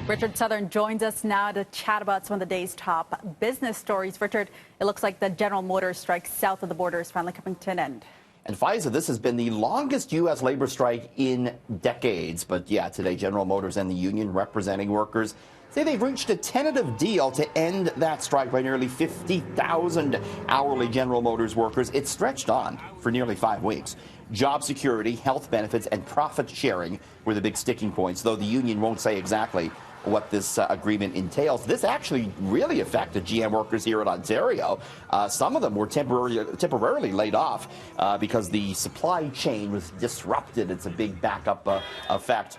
Richard Southern joins us now to chat about some of the day's top business stories. Richard, it looks like the General Motors strike south of the border is finally coming to an end. And Faiza, this has been the longest U.S. labor strike in decades. But yeah, today General Motors and the union representing workers say they've reached a tentative deal to end that strike by nearly 50,000 hourly General Motors workers. It's stretched on for nearly 5 weeks. Job security, health benefits, and profit sharing were the big sticking points, though the union won't say exactly what this agreement entails. This actually really affected GM workers here in Ontario. Some of them were temporarily laid off because the supply chain was disrupted. It's a big backup effect.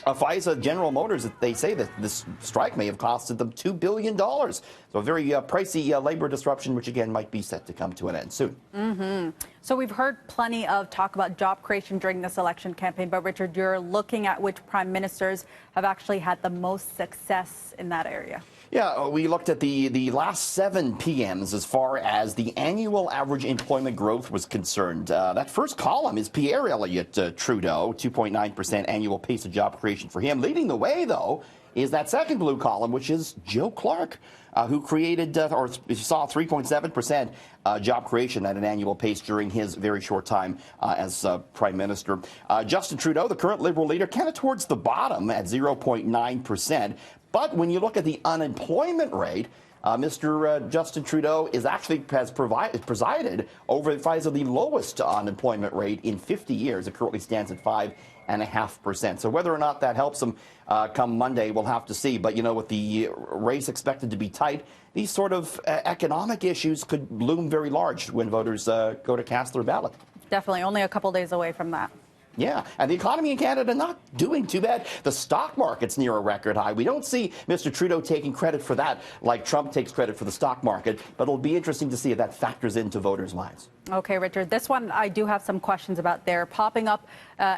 Faiza, General Motors, they say that this strike may have costed them $2 billion. So a very pricey labor disruption, which again might be set to come to an end soon. So we've heard plenty of talk about job creation during this election campaign, but Richard, you're looking at which prime ministers have actually had the most success in that area. Yeah, we looked at the last 7 PMs as far as the annual average employment growth was concerned. That first column is Pierre Elliott Trudeau, 2.9% annual pace of job creation for him. Leading the way, though, is that second blue column, which is Joe Clark, who created or saw 3.7% job creation at an annual pace during his very short time as Prime Minister. Justin Trudeau, the current Liberal leader, kind of towards the bottom at 0.9%. But when you look at the unemployment rate, Mr. Justin Trudeau has presided over the lowest unemployment rate in 50 years. It currently stands at 5.5%. So whether or not that helps him come Monday, we'll have to see. But, you know, with the race expected to be tight, these sort of economic issues could loom very large when voters go to cast their ballot. Definitely only a couple days away from that. Yeah, and the economy in Canada not doing too bad. The stock market's near a record high. We don't see Mr. Trudeau taking credit for that like Trump takes credit for the stock market, but it'll be interesting to see if that factors into voters' minds. Okay, Richard, this one I do have some questions about. They're popping up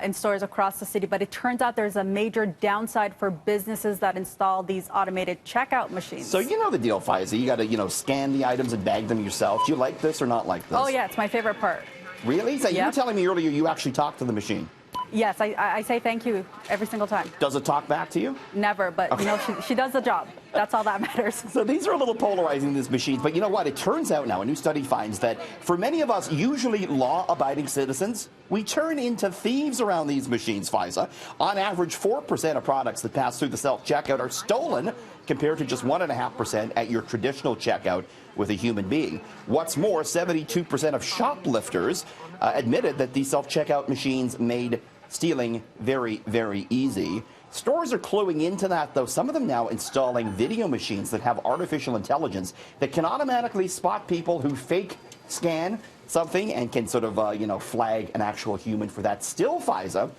in stores across the city, but it turns out there's a major downside for businesses that install these automated checkout machines. So you know the deal, Faiza. You got to, scan the items and bag them yourself. Do you like this or not like this? Oh, yeah, it's my favorite part. Really? So you were telling me earlier you actually talked to the machine. Yes, I say thank you every single time. Does it talk back to you? Never, but okay. She does the job. That's all that matters. So these are a little polarizing, these machines. But you know what? It turns out now, a new study finds that for many of us, usually law-abiding citizens, we turn into thieves around these machines, Faiza. On average, 4% of products that pass through the self-checkout are stolen, compared to just 1.5% at your traditional checkout with a human being. What's more, 72% of shoplifters admitted that these self-checkout machines made stealing very, very easy. Stores are cluing into that, though. Some of them now installing video machines that have artificial intelligence that can automatically spot people who fake scan something and can sort of, flag an actual human for that. Still, Faiza,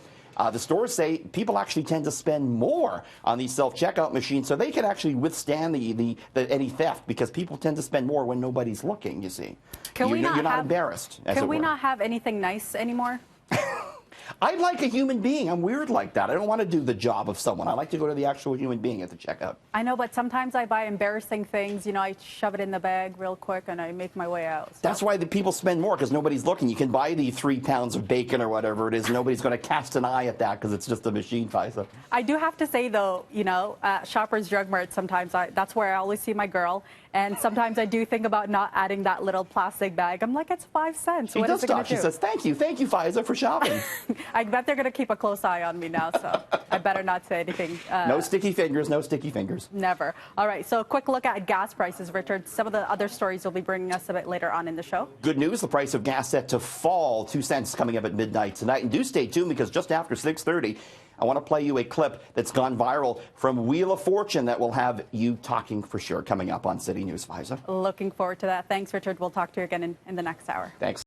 the stores say people actually tend to spend more on these self-checkout machines, so they can actually withstand any theft, because people tend to spend more when nobody's looking, you see. You're not embarrassed, as it were. Can we not have anything nice anymore? I like a human being. I'm weird like that. I don't want to do the job of someone. I like to go to the actual human being at the checkout. I know, but sometimes I buy embarrassing things. I shove it in the bag real quick and I make my way out. So. That's why the people spend more, because nobody's looking. You can buy the 3 pounds of bacon or whatever it is. Nobody's going to cast an eye at that because it's just a machine, Faiza. I do have to say, though, Shoppers Drug Mart, sometimes that's where I always see my girl. And sometimes I do think about not adding that little plastic bag. I'm like, it's 5 cents. She does stop. She says, thank you, Faiza, for shopping. I bet they're going to keep a close eye on me now, so I better not say anything. No sticky fingers, no sticky fingers. Never. All right, so a quick look at gas prices, Richard. Some of the other stories you'll be bringing us a bit later on in the show. Good news, the price of gas set to fall 2 cents coming up at midnight tonight. And do stay tuned, because just after 6:30, I want to play you a clip that's gone viral from Wheel of Fortune that will have you talking for sure, coming up on CityNews, Faiza. Looking forward to that. Thanks, Richard. We'll talk to you again in the next hour. Thanks.